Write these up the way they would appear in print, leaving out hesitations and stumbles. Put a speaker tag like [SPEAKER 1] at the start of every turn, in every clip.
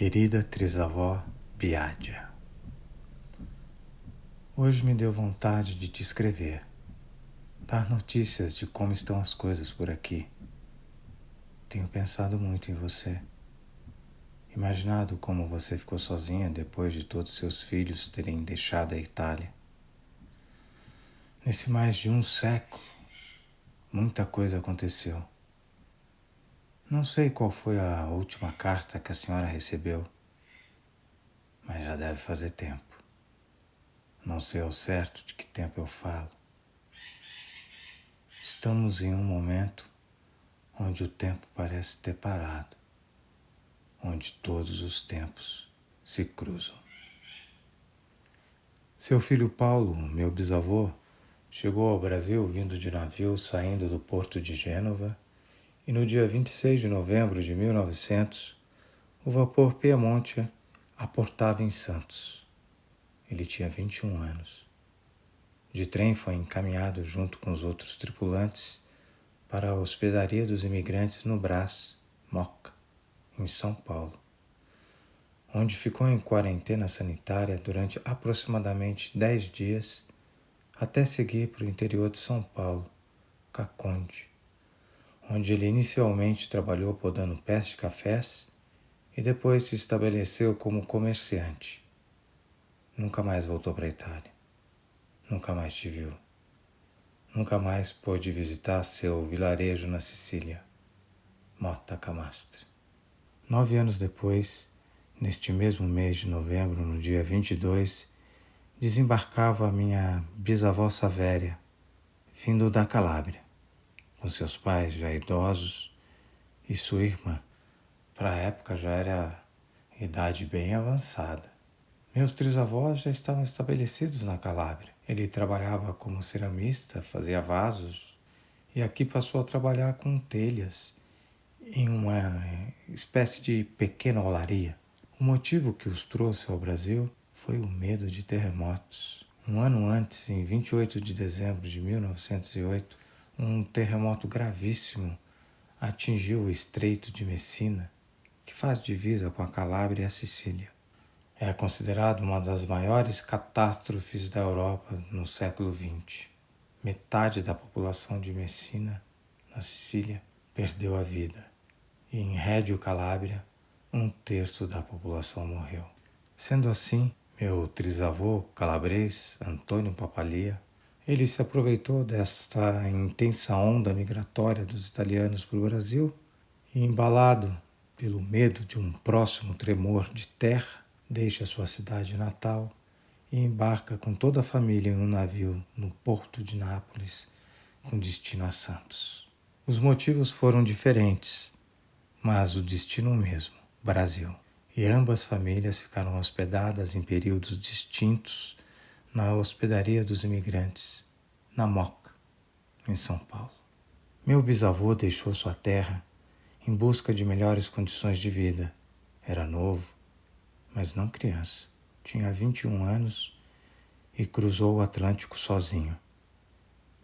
[SPEAKER 1] Querida trisavó Biádia, hoje me deu vontade de te escrever, dar notícias de como estão as coisas por aqui. Tenho pensado muito em você, imaginado como você ficou sozinha depois de todos seus filhos terem deixado a Itália. Nesse mais de um século, muita coisa aconteceu. Não sei qual foi a última carta que a senhora recebeu, mas já deve fazer tempo. Não sei ao certo de que tempo eu falo. Estamos em um momento onde o tempo parece ter parado, onde todos os tempos se cruzam. Seu filho Paulo, meu bisavô, chegou ao Brasil vindo de navio saindo do porto de Gênova e no dia 26 de novembro de 1900, o vapor Piemonte aportava em Santos. Ele tinha 21 anos. De trem foi encaminhado junto com os outros tripulantes para a hospedaria dos imigrantes no Brás, Moca, em São Paulo, onde ficou em quarentena sanitária durante aproximadamente 10 dias até seguir para o interior de São Paulo, Caconde, onde ele inicialmente trabalhou podando pés de cafés e depois se estabeleceu como comerciante. Nunca mais voltou para a Itália. Nunca mais te viu. Nunca mais pôde visitar seu vilarejo na Sicília, Motta Camastre. 9 anos depois, neste mesmo mês de novembro, no dia 22, desembarcava a minha bisavó Savéria, vindo da Calábria, com seus pais já idosos e sua irmã. Para a época já era idade bem avançada. Meus trisavós já estavam estabelecidos na Calábria. Ele trabalhava como ceramista, fazia vasos e aqui passou a trabalhar com telhas em uma espécie de pequena olaria. O motivo que os trouxe ao Brasil foi o medo de terremotos. Um ano antes, em 28 de dezembro de 1908, um terremoto gravíssimo atingiu o Estreito de Messina, que faz divisa com a Calábria e a Sicília. É considerado uma das maiores catástrofes da Europa no século XX. Metade da população de Messina, na Sicília, perdeu a vida. E em Reggio Calabria, 1/3 da população morreu. Sendo assim, meu trisavô calabrês, Antônio Papalia, ele se aproveitou desta intensa onda migratória dos italianos para o Brasil e, embalado pelo medo de um próximo tremor de terra, deixa sua cidade natal e embarca com toda a família em um navio no porto de Nápoles, com destino a Santos. Os motivos foram diferentes, mas o destino mesmo, Brasil. E ambas famílias ficaram hospedadas em períodos distintos na hospedaria dos imigrantes, na Moca, em São Paulo. Meu bisavô deixou sua terra em busca de melhores condições de vida. Era novo, mas não criança. Tinha 21 anos e cruzou o Atlântico sozinho.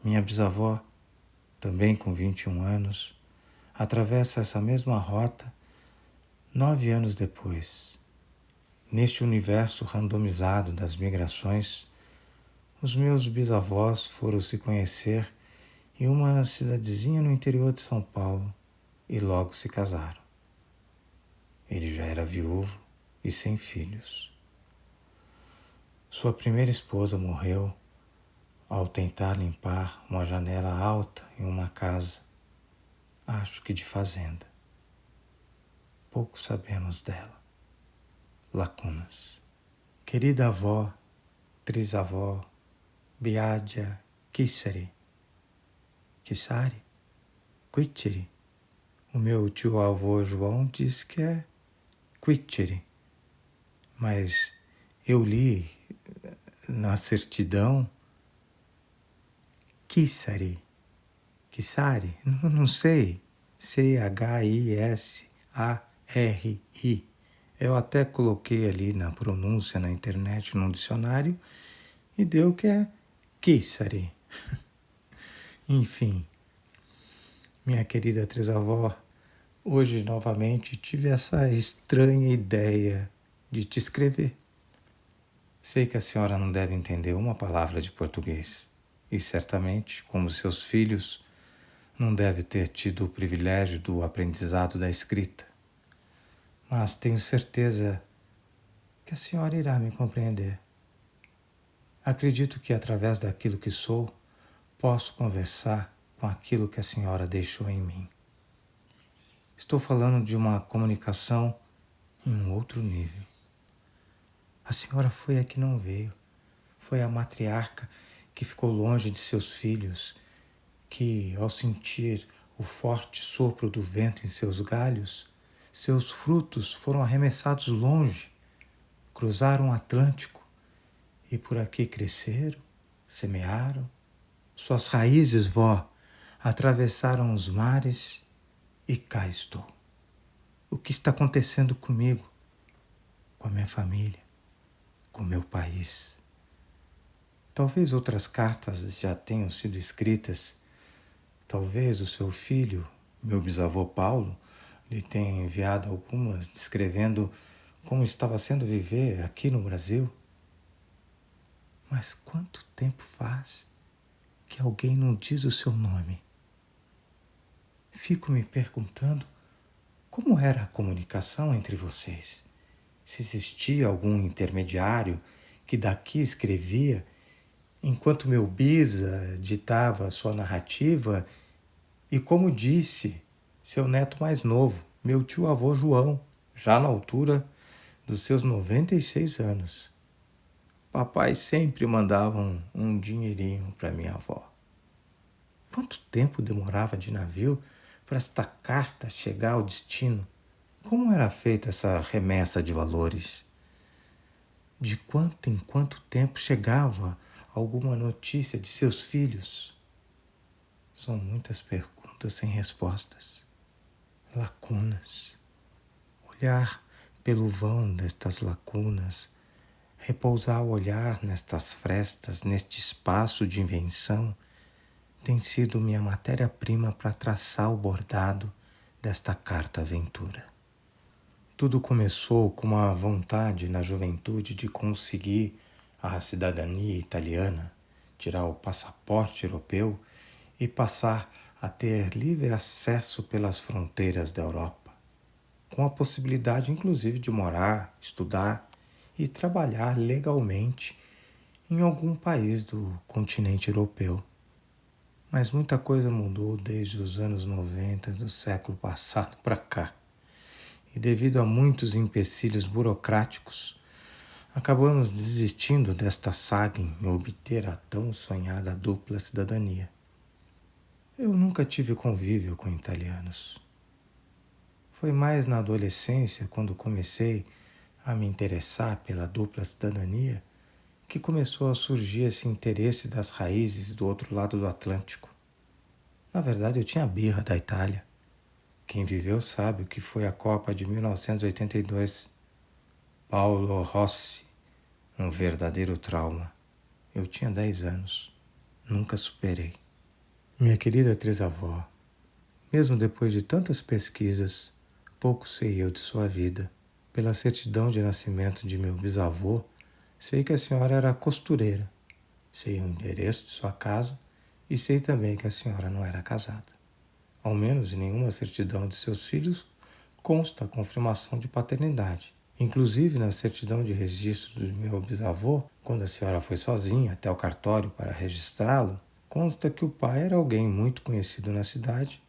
[SPEAKER 1] Minha bisavó, também com 21 anos, atravessa essa mesma rota 9 anos depois. Neste universo randomizado das migrações, os meus bisavós foram se conhecer em uma cidadezinha no interior de São Paulo e logo se casaram. Ele já era viúvo e sem filhos. Sua primeira esposa morreu ao tentar limpar uma janela alta em uma casa, acho que de fazenda. Pouco sabemos dela. Lacunas. Querida avó, trisavó, Biádia Kissari, Quitcheri. O meu tio-avô João diz que é Quitcheri, mas eu li na certidão Kissari, não sei, Chisari. Eu até coloquei ali na pronúncia na internet, num dicionário, e deu que é Kissari. Enfim, minha querida trisavó, Hoje, novamente, tive essa estranha ideia de te escrever. Sei que a senhora não deve entender uma palavra de português e certamente, como seus filhos, não deve ter tido o privilégio do aprendizado da escrita. Mas tenho certeza que a senhora irá me compreender. Acredito que através daquilo que sou, posso conversar com aquilo que a senhora deixou em mim. Estou falando de uma comunicação em um outro nível. A senhora foi a que não veio. Foi a matriarca que ficou longe de seus filhos, que, ao sentir o forte sopro do vento em seus galhos, seus frutos foram arremessados longe, cruzaram o Atlântico e por aqui cresceram, semearam. Suas raízes, vó, atravessaram os mares e cá estou. O que está acontecendo comigo, com a minha família, com o meu país? Talvez outras cartas já tenham sido escritas. Talvez o seu filho, meu bisavô Paulo, lhe tenha enviado algumas descrevendo como estava sendo viver aqui no Brasil. Mas quanto tempo faz que alguém não diz o seu nome? Fico me perguntando como era a comunicação entre vocês. Se existia algum intermediário que daqui escrevia, enquanto meu bisa ditava sua narrativa, e como disse seu neto mais novo, meu tio-avô João, já na altura dos seus 96 anos. Papai sempre mandava um dinheirinho para minha avó. Quanto tempo demorava de navio para esta carta chegar ao destino? Como era feita essa remessa de valores? De quanto em quanto tempo chegava alguma notícia de seus filhos? São muitas perguntas sem respostas. Lacunas. Olhar pelo vão destas lacunas, repousar o olhar nestas frestas, neste espaço de invenção, tem sido minha matéria-prima para traçar o bordado desta carta-aventura. Tudo começou com uma vontade na juventude de conseguir a cidadania italiana, tirar o passaporte europeu e passar a ter livre acesso pelas fronteiras da Europa, com a possibilidade inclusive de morar, estudar e trabalhar legalmente em algum país do continente europeu. Mas muita coisa mudou desde os anos 90 do século passado para cá. E devido a muitos empecilhos burocráticos, acabamos desistindo desta saga em obter a tão sonhada dupla cidadania. Eu nunca tive convívio com italianos. Foi mais na adolescência, quando comecei a me interessar pela dupla cidadania, que começou a surgir esse interesse das raízes do outro lado do Atlântico. Na verdade, eu tinha birra da Itália. Quem viveu sabe o que foi a Copa de 1982. Paolo Rossi, um verdadeiro trauma. Eu tinha 10 anos. Nunca superei. Minha querida trisavó, mesmo depois de tantas pesquisas, pouco sei eu de sua vida. Pela certidão de nascimento de meu bisavô, sei que a senhora era costureira. Sei o endereço de sua casa e sei também que a senhora não era casada. Ao menos em nenhuma certidão de seus filhos consta a confirmação de paternidade. Inclusive na certidão de registro do meu bisavô, quando a senhora foi sozinha até o cartório para registrá-lo, consta que o pai era alguém muito conhecido na cidade,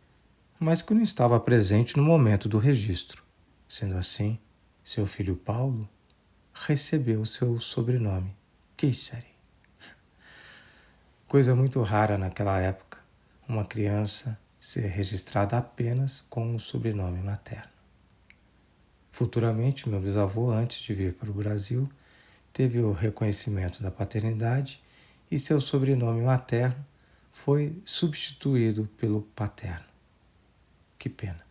[SPEAKER 1] mas que não estava presente no momento do registro. Sendo assim, seu filho Paulo recebeu seu sobrenome, Chicheri. Coisa muito rara naquela época, uma criança ser registrada apenas com o sobrenome materno. Futuramente, meu bisavô, antes de vir para o Brasil, teve o reconhecimento da paternidade e seu sobrenome materno foi substituído pelo paterno. Que pena.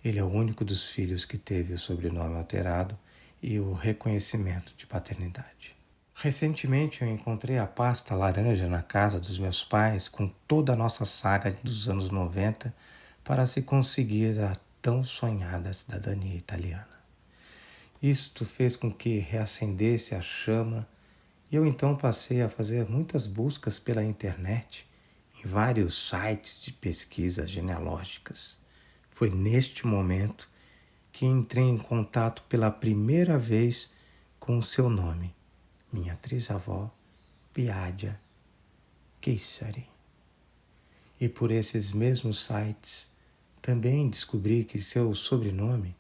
[SPEAKER 1] Ele é o único dos filhos que teve o sobrenome alterado e o reconhecimento de paternidade. Recentemente eu encontrei a pasta laranja na casa dos meus pais com toda a nossa saga dos anos 90 para se conseguir a tão sonhada cidadania italiana. Isto fez com que reacendesse a chama e eu então passei a fazer muitas buscas pela internet em vários sites de pesquisas genealógicas. Foi neste momento que entrei em contato pela primeira vez com o seu nome, minha trisavó, Biagia Chiessari. E por esses mesmos sites também descobri que seu sobrenome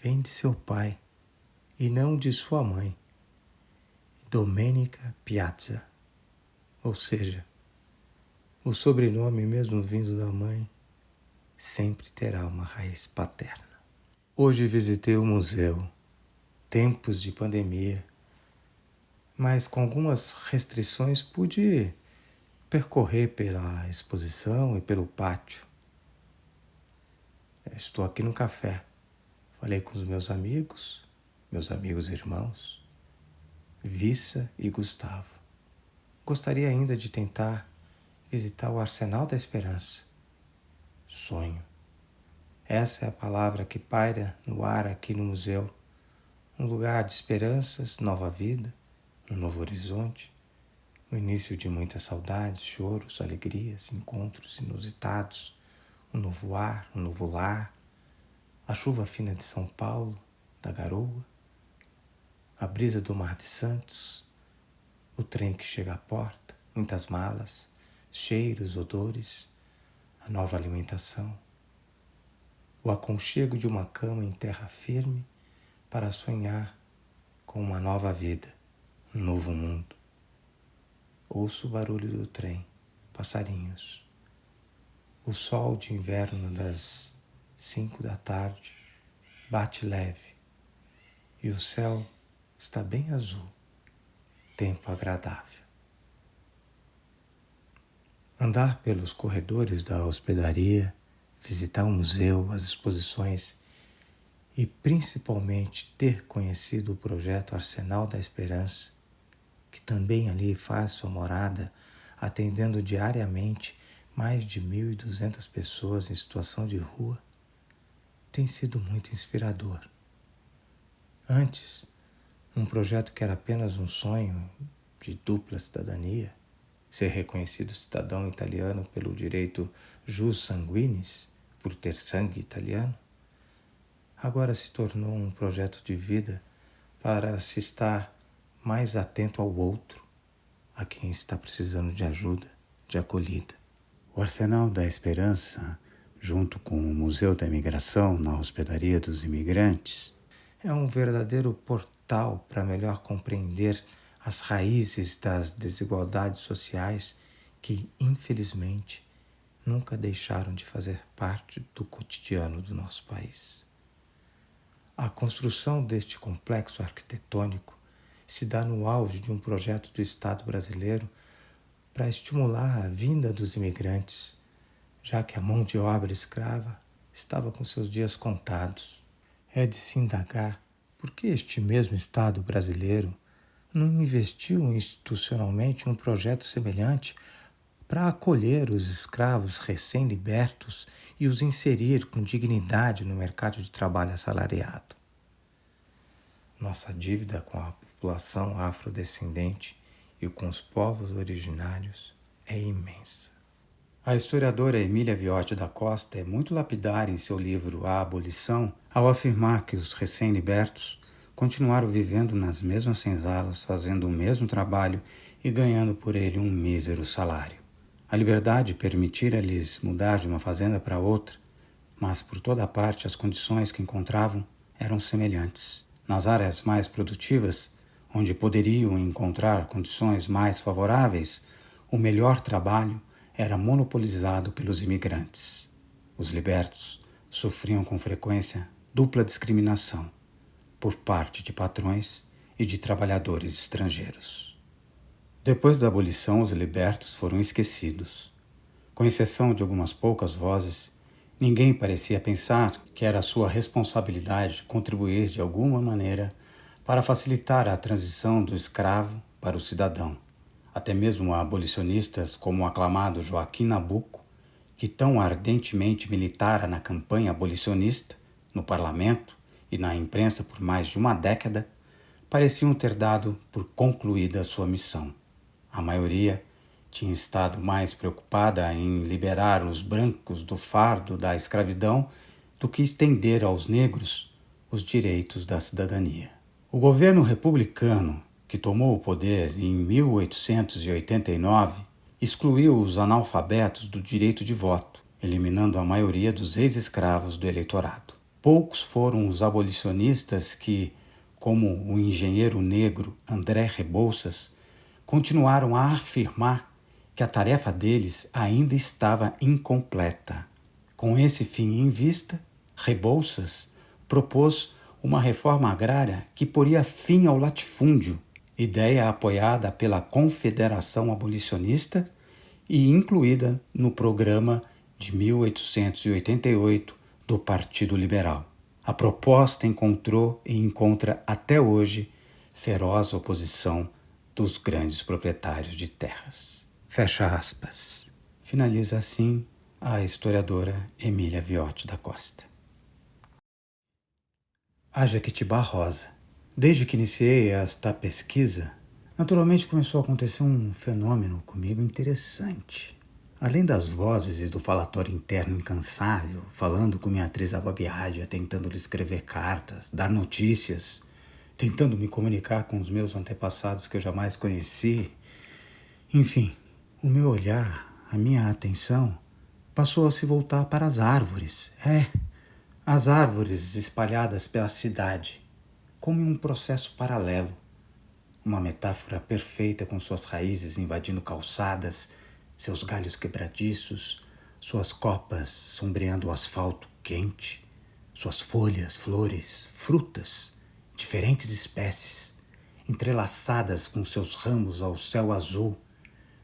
[SPEAKER 1] vem de seu pai e não de sua mãe, Domenica Piazza. Ou seja, o sobrenome, mesmo vindo da mãe, sempre terá uma raiz paterna. Hoje visitei o museu, tempos de pandemia, mas com algumas restrições pude percorrer pela exposição e pelo pátio. Estou aqui no café. Falei com os meus amigos irmãos, Vissa e Gustavo. Gostaria ainda de tentar visitar o Arsenal da Esperança. Sonho. Essa é a palavra que paira no ar aqui no museu. Um lugar de esperanças, nova vida, um novo horizonte, o início de muitas saudades, choros, alegrias, encontros inusitados, um novo ar, um novo lar, a chuva fina de São Paulo, da garoa, a brisa do Mar de Santos, o trem que chega à porta, muitas malas, cheiros, odores, a nova alimentação, o aconchego de uma cama em terra firme para sonhar com uma nova vida, um novo mundo. Ouço o barulho do trem, passarinhos. O sol de inverno das 5 da tarde bate leve e o céu está bem azul, tempo agradável. Andar pelos corredores da hospedaria, visitar o museu, as exposições e principalmente ter conhecido o projeto Arsenal da Esperança, que também ali faz sua morada, atendendo diariamente mais de 1.200 pessoas em situação de rua, tem sido muito inspirador. Antes, um projeto que era apenas um sonho de dupla cidadania, ser reconhecido cidadão italiano pelo direito jus sanguinis, por ter sangue italiano, agora se tornou um projeto de vida para se estar mais atento ao outro, a quem está precisando de ajuda, de acolhida. O Arsenal da Esperança, junto com o Museu da Imigração na Hospedaria dos Imigrantes, é um verdadeiro portal para melhor compreender as raízes das desigualdades sociais que, infelizmente, nunca deixaram de fazer parte do cotidiano do nosso país. A construção deste complexo arquitetônico se dá no auge de um projeto do Estado brasileiro para estimular a vinda dos imigrantes, já que a mão de obra escrava estava com seus dias contados. É de se indagar por que este mesmo Estado brasileiro não investiu institucionalmente em um projeto semelhante para acolher os escravos recém-libertos e os inserir com dignidade no mercado de trabalho assalariado. Nossa dívida com a população afrodescendente e com os povos originários é imensa. A historiadora Emília Viotti da Costa é muito lapidar em seu livro A Abolição ao afirmar que os recém-libertos continuaram vivendo nas mesmas senzalas, fazendo o mesmo trabalho e ganhando por ele um mísero salário. A liberdade permitira-lhes mudar de uma fazenda para outra, mas por toda parte as condições que encontravam eram semelhantes. Nas áreas mais produtivas, onde poderiam encontrar condições mais favoráveis, o melhor trabalho era monopolizado pelos imigrantes. Os libertos sofriam com frequência dupla discriminação por parte de patrões e de trabalhadores estrangeiros. Depois da abolição, os libertos foram esquecidos. Com exceção de algumas poucas vozes, ninguém parecia pensar que era sua responsabilidade contribuir de alguma maneira para facilitar a transição do escravo para o cidadão. Até mesmo abolicionistas como o aclamado Joaquim Nabuco,
[SPEAKER 2] que tão ardentemente militara na campanha abolicionista, no parlamento e na imprensa por mais de uma década, pareciam ter dado por concluída a sua missão. A maioria tinha estado mais preocupada em liberar os brancos do fardo da escravidão do que estender aos negros os direitos da cidadania. O governo republicano, que tomou o poder em 1889, excluiu os analfabetos do direito de voto, eliminando a maioria dos ex-escravos do eleitorado. Poucos foram os abolicionistas que, como o engenheiro negro André Rebouças, continuaram a afirmar que a tarefa deles ainda estava incompleta. Com esse fim em vista, Rebouças propôs uma reforma agrária que poria fim ao latifúndio, ideia apoiada pela Confederação Abolicionista e incluída no programa de 1888 do Partido Liberal. A proposta encontrou e encontra até hoje feroz oposição dos grandes proprietários de terras. Fecha aspas. Finaliza assim a historiadora Emília Viotti da Costa. A Jequitibá Rosa. Desde que iniciei esta pesquisa, naturalmente começou a acontecer um fenômeno comigo interessante. Além das vozes e do falatório interno incansável, falando com minha atriz Ava Biadia, tentando lhe escrever cartas, dar notícias, tentando me comunicar com os meus antepassados que eu jamais conheci, enfim, o meu olhar, a minha atenção, passou a se voltar para as árvores. As árvores espalhadas pela cidade, como em um processo paralelo. Uma metáfora perfeita com suas raízes invadindo calçadas, seus galhos quebradiços, suas copas sombreando o asfalto quente, suas folhas, flores, frutas, diferentes espécies, entrelaçadas com seus ramos ao céu azul,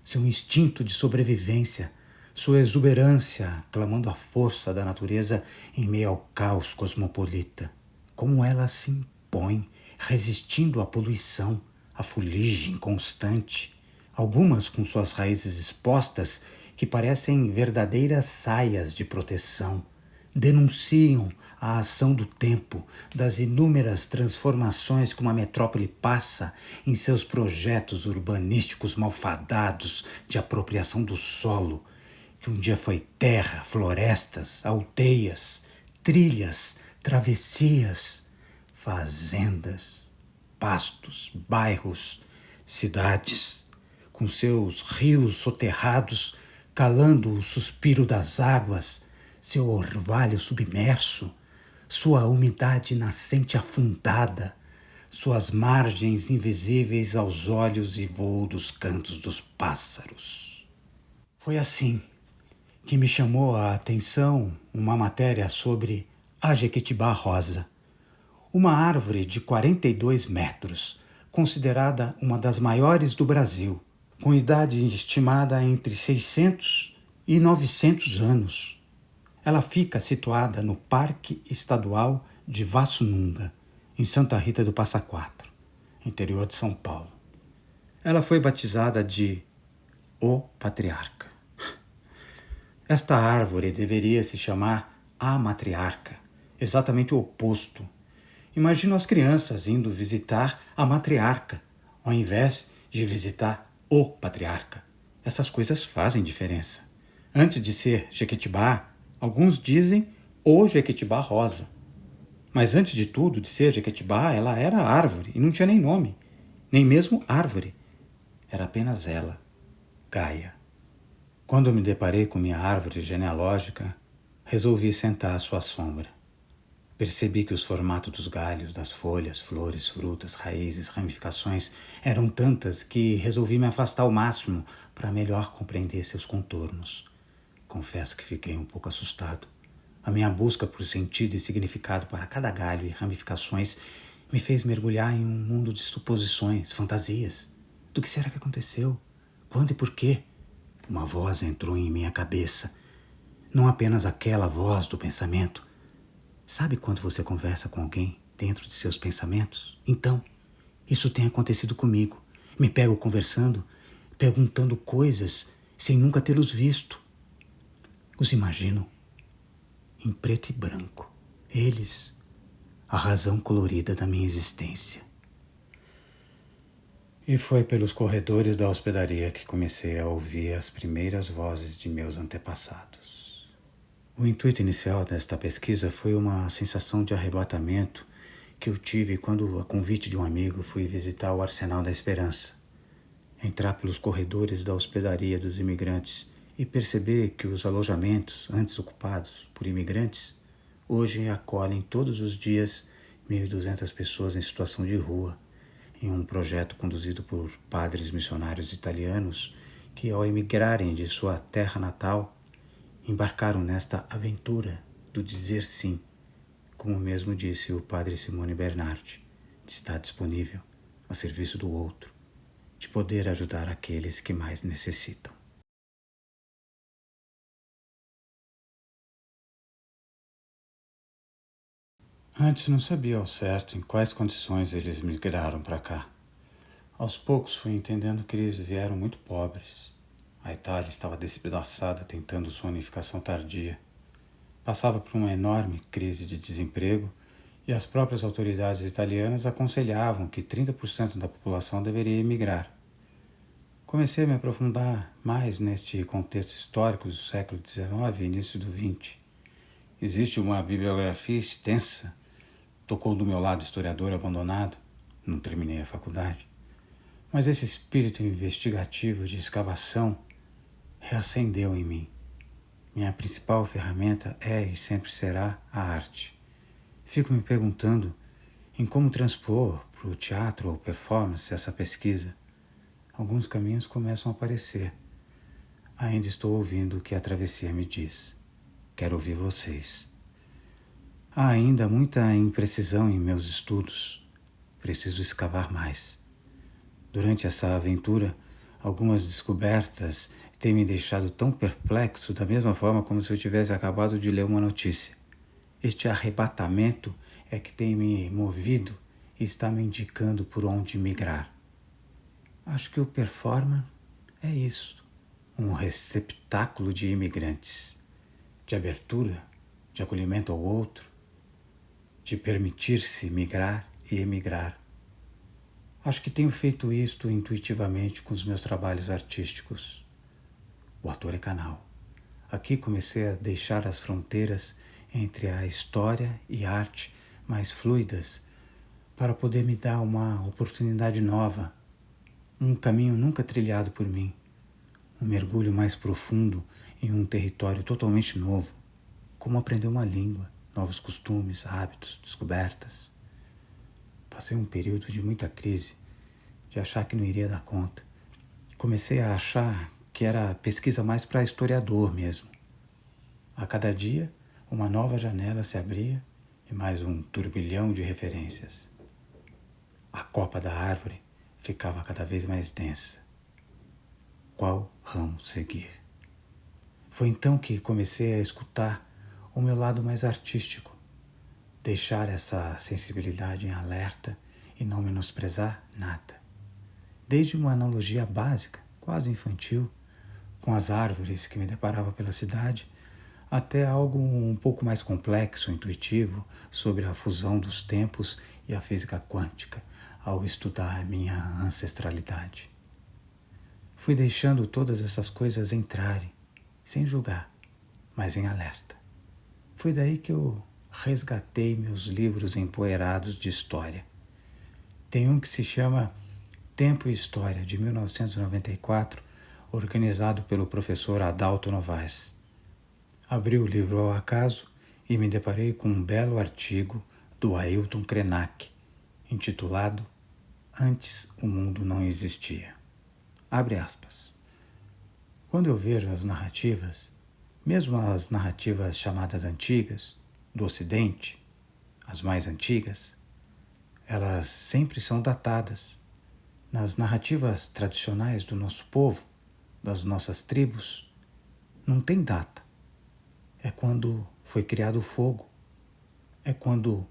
[SPEAKER 2] seu instinto de sobrevivência, sua exuberância clamando a força da natureza em meio ao caos cosmopolita. Como ela se impõe, resistindo à poluição, à fuligem constante, algumas com suas raízes expostas que parecem verdadeiras saias de proteção, denunciam a ação do tempo, das inúmeras transformações que uma metrópole passa em seus projetos urbanísticos malfadados de apropriação do solo, que um dia foi terra, florestas, aldeias, trilhas, travessias, fazendas, pastos, bairros, cidades, com seus rios soterrados, calando o suspiro das águas, seu orvalho submerso, sua umidade nascente afundada, suas margens invisíveis aos olhos e voo dos cantos dos pássaros. Foi assim que me chamou a atenção uma matéria sobre a Jequitibá Rosa, uma árvore de 42 metros, considerada uma das maiores do Brasil, com idade estimada entre 600 e 900 anos. Ela fica situada no Parque Estadual de Vassununga, em Santa Rita do Passa Quatro, interior de São Paulo. Ela foi batizada de O Patriarca. Esta árvore deveria se chamar a Matriarca, exatamente o oposto. Imagino as crianças indo visitar a matriarca, ao invés de visitar o patriarca. Essas coisas fazem diferença. Antes de ser Jequitibá, alguns dizem o Jequitibá Rosa. Mas antes de tudo, de ser Jequitibá, ela era árvore e não tinha nem nome, nem mesmo árvore. Era apenas ela, Gaia. Quando eu me deparei com minha árvore genealógica, resolvi sentar à sua sombra. Percebi que os formatos dos galhos, das folhas, flores, frutas, raízes, ramificações eram tantas que resolvi me afastar ao máximo para melhor compreender seus contornos. Confesso que fiquei um pouco assustado. A minha busca por sentido e significado para cada galho e ramificações me fez mergulhar em um mundo de suposições, fantasias. Do que será que aconteceu? Quando e por quê? Uma voz entrou em minha cabeça. Não apenas aquela voz do pensamento. Sabe quando você conversa com alguém dentro de seus pensamentos? Então, isso tem acontecido comigo. Me pego conversando, perguntando coisas sem nunca tê-los visto. Os imagino em preto e branco. Eles, a razão colorida da minha existência.
[SPEAKER 1] E foi pelos corredores da hospedaria que comecei a ouvir as primeiras vozes de meus antepassados. O intuito inicial desta pesquisa foi uma sensação de arrebatamento que eu tive quando, a convite de um amigo, fui visitar o Arsenal da Esperança. Entrar pelos corredores da hospedaria dos imigrantes e perceber que os alojamentos, antes ocupados por imigrantes, hoje acolhem todos os dias 1.200 pessoas em situação de rua, em um projeto conduzido por padres missionários italianos que, ao emigrarem de sua terra natal, embarcaram nesta aventura do dizer sim, como mesmo disse o padre Simone Bernardi, de estar disponível a serviço do outro, de poder ajudar aqueles que mais necessitam. Antes não sabia ao certo em quais condições eles migraram para cá. Aos poucos fui entendendo que eles vieram muito pobres. A Itália estava despedaçada tentando sua unificação tardia. Passava por uma enorme crise de desemprego e as próprias autoridades italianas aconselhavam que 30% da população deveria emigrar. Comecei a me aprofundar mais neste contexto histórico do século XIX e início do XX. Existe uma bibliografia extensa. Tocou do meu lado historiador abandonado. Não terminei a faculdade. Mas esse espírito investigativo de escavação reacendeu em mim. Minha principal ferramenta é e sempre será a arte. Fico me perguntando em como transpor para o teatro ou performance essa pesquisa. Alguns caminhos começam a aparecer. Ainda estou ouvindo o que a travessia me diz. Quero ouvir vocês. Há ainda muita imprecisão em meus estudos. Preciso escavar mais. Durante essa aventura, algumas descobertas têm me deixado tão perplexo da mesma forma como se eu tivesse acabado de ler uma notícia. Este arrebatamento é que tem me movido e está me indicando por onde migrar. Acho que o performance é isso, um receptáculo de imigrantes, de abertura, de acolhimento ao outro, de permitir-se migrar e emigrar. Acho que tenho feito isto intuitivamente com os meus trabalhos artísticos. O ator é canal. Aqui comecei a deixar as fronteiras entre a história e a arte mais fluidas para poder me dar uma oportunidade nova, um caminho nunca trilhado por mim, um mergulho mais profundo em um território totalmente novo, como aprender uma língua, novos costumes, hábitos, descobertas. Passei um período de muita crise, de achar que não iria dar conta. Comecei a achar que era pesquisa mais para historiador mesmo. A cada dia, uma nova janela se abria e mais um turbilhão de referências. A copa da árvore ficava cada vez mais densa. Qual ramo seguir? Foi então que comecei a escutar o meu lado mais artístico, deixar essa sensibilidade em alerta e não menosprezar nada. Desde uma analogia básica, quase infantil, com as árvores que me deparava pela cidade, até algo um pouco mais complexo, intuitivo, sobre a fusão dos tempos e a física quântica, ao estudar a minha ancestralidade. Fui deixando todas essas coisas entrarem, sem julgar, mas em alerta. Foi daí que eu resgatei meus livros empoeirados de história. Tem um que se chama Tempo e História, de 1994, organizado pelo professor Adalto Novaes. Abri o livro ao acaso e me deparei com um belo artigo do Ailton Krenak, intitulado Antes o Mundo Não Existia. Abre aspas. Quando eu vejo as narrativas, mesmo as narrativas chamadas antigas, do Ocidente, as mais antigas, elas sempre são datadas. Nas narrativas tradicionais do nosso povo, das nossas tribos, não tem data. É quando foi criado o fogo, é quando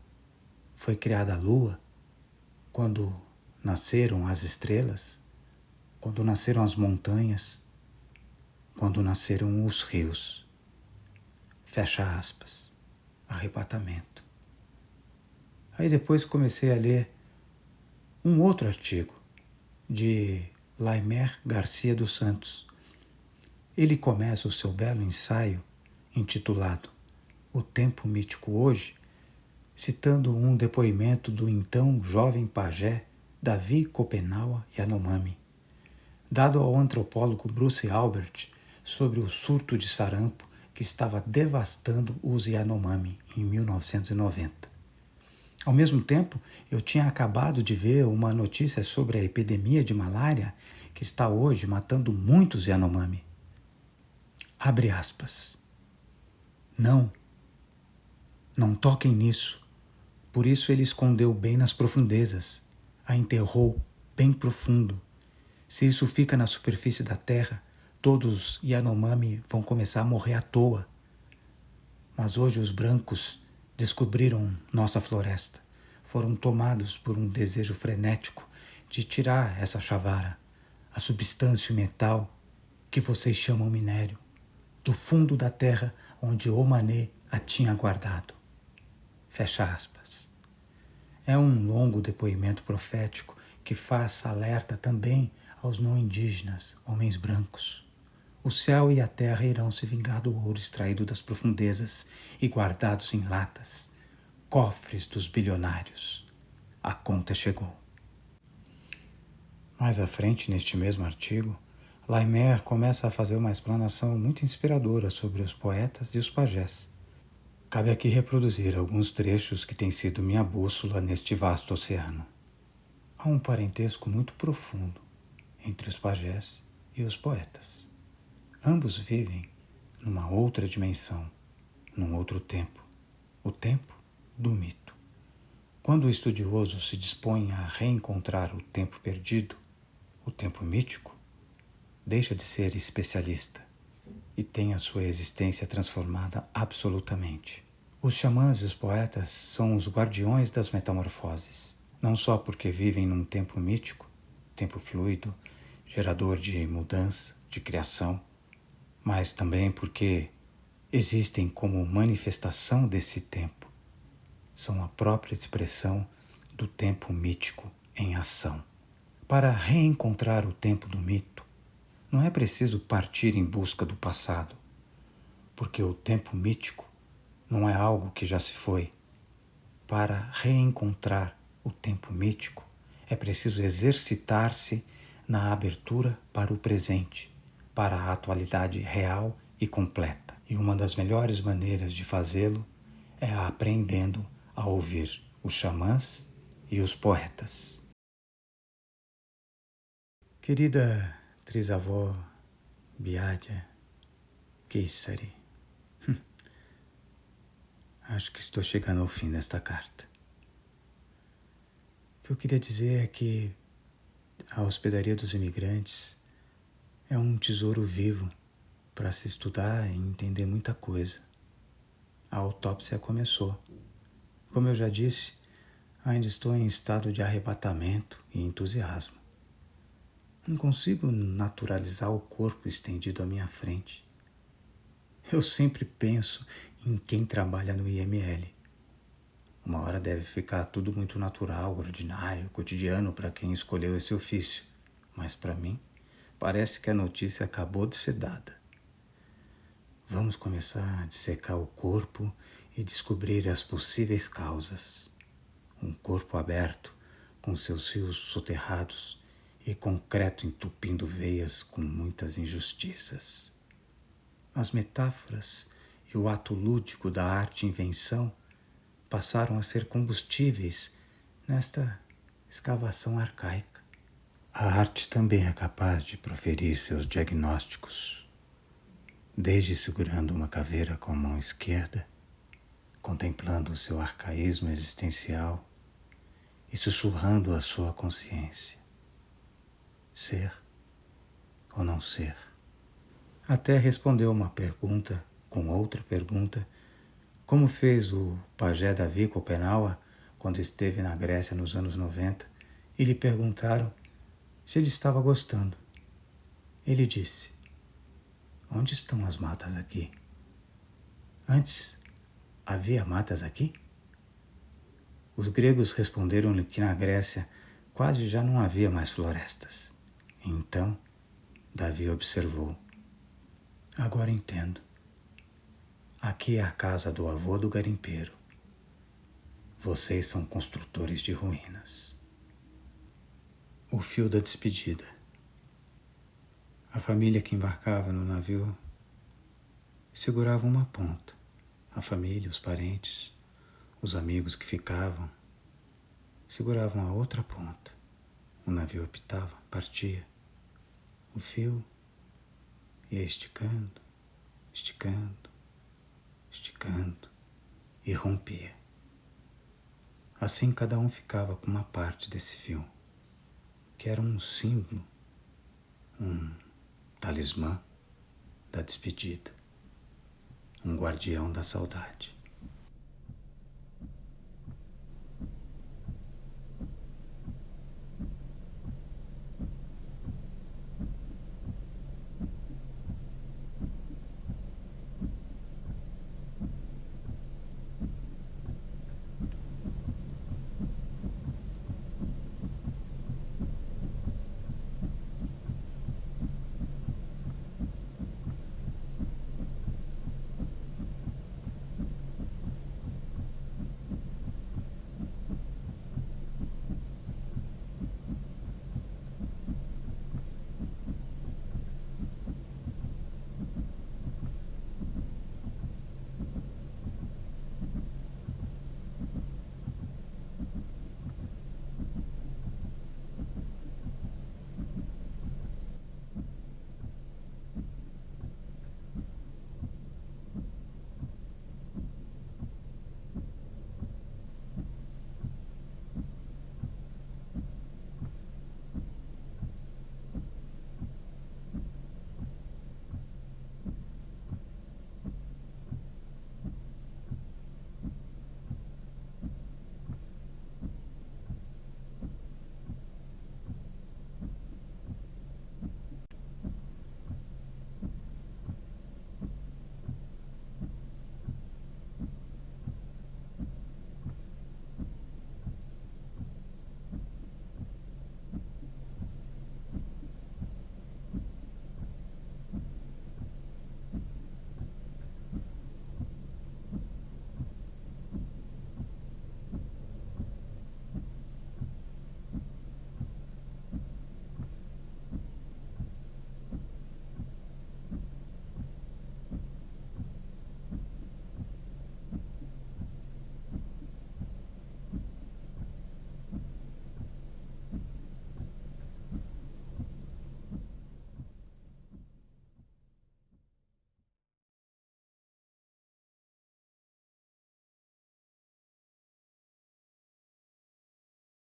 [SPEAKER 1] foi criada a lua, quando nasceram as estrelas, quando nasceram as montanhas, quando nasceram os rios.
[SPEAKER 2] Fecha aspas. Arrebatamento. Aí depois comecei a ler um outro artigo de Laimer Garcia dos Santos. Ele começa o seu belo ensaio intitulado O Tempo Mítico Hoje, citando um depoimento do então jovem pajé Davi Copenaua Yanomami, dado ao antropólogo Bruce Albert sobre o surto de sarampo que estava devastando os Yanomami em 1990. Ao mesmo tempo, eu tinha acabado de ver uma notícia sobre a epidemia de malária que está hoje matando muitos Yanomami. Abre aspas. Não toquem nisso. Por isso ele escondeu bem nas profundezas, a enterrou bem profundo. Se isso fica na superfície da terra, todos os Yanomami vão começar a morrer à toa. Mas hoje os brancos descobriram nossa floresta. Foram tomados por um desejo frenético de tirar essa chavara, a substância metal que vocês chamam minério, do fundo da terra onde Omané a tinha guardado. Fecha aspas. É um longo depoimento profético que faz alerta também aos não indígenas, homens brancos. O céu e a terra irão se vingar do ouro extraído das profundezas e guardados em latas, cofres dos bilionários. A conta chegou. Mais à frente, neste mesmo artigo, Laimer começa a fazer uma explanação muito inspiradora sobre os poetas e os pajés. Cabe aqui reproduzir alguns trechos que têm sido minha bússola neste vasto oceano. Há um parentesco muito profundo entre os pajés e os poetas. Ambos vivem numa outra dimensão, num outro tempo, o tempo do mito. Quando o estudioso se dispõe a reencontrar o tempo perdido, o tempo mítico, deixa de ser especialista e tem a sua existência transformada absolutamente. Os xamãs e os poetas são os guardiões das metamorfoses, não só porque vivem num tempo mítico, tempo fluido, gerador de mudança, de criação, mas também porque existem como manifestação desse tempo. São a própria expressão do tempo mítico em ação. Para reencontrar o tempo do mito, não é preciso partir em busca do passado, porque o tempo mítico não é algo que já se foi. Para reencontrar o tempo mítico, é preciso exercitar-se na abertura para o presente, para a atualidade real e completa. E uma das melhores maneiras de fazê-lo é aprendendo a ouvir os xamãs e os poetas. Querida trisavó Biadja Keisari, acho que estou chegando ao fim desta carta. O que eu queria dizer é que a Hospedaria dos Imigrantes é um tesouro vivo para se estudar e entender muita coisa. A autópsia começou. Como eu já disse, ainda estou em estado de arrebatamento e entusiasmo. Não consigo naturalizar o corpo estendido à minha frente. Eu sempre penso em quem trabalha no IML. Uma hora deve ficar tudo muito natural, ordinário, cotidiano para quem escolheu esse ofício. Mas para mim, parece que a notícia acabou de ser dada. Vamos começar a dissecar o corpo e descobrir as possíveis causas. Um corpo aberto, com seus rios soterrados e concreto entupindo veias com muitas injustiças. As metáforas e o ato lúdico da arte-invenção passaram a ser combustíveis nesta escavação arcaica. A arte também é capaz de proferir seus diagnósticos, desde segurando uma caveira com a mão esquerda, contemplando o seu arcaísmo existencial e sussurrando a sua consciência. Ser ou não ser? Até respondeu uma pergunta com outra pergunta, como fez o pajé Davi Copenaua quando esteve na Grécia nos anos 90 e lhe perguntaram se ele estava gostando. Ele disse: onde estão as matas aqui? Antes, havia matas aqui? Os gregos responderam-lhe que na Grécia quase já não havia mais florestas. Então, Davi observou. Agora entendo. Aqui é a casa do avô do garimpeiro. Vocês são construtores de ruínas. O fio da despedida. A família que embarcava no navio segurava uma ponta. A família, os parentes, os amigos que ficavam, seguravam a outra ponta. O navio apitava, partia. O fio ia esticando, esticando, esticando e rompia. Assim cada um ficava com uma parte desse fio, que era um símbolo, um talismã da despedida, um guardião da saudade.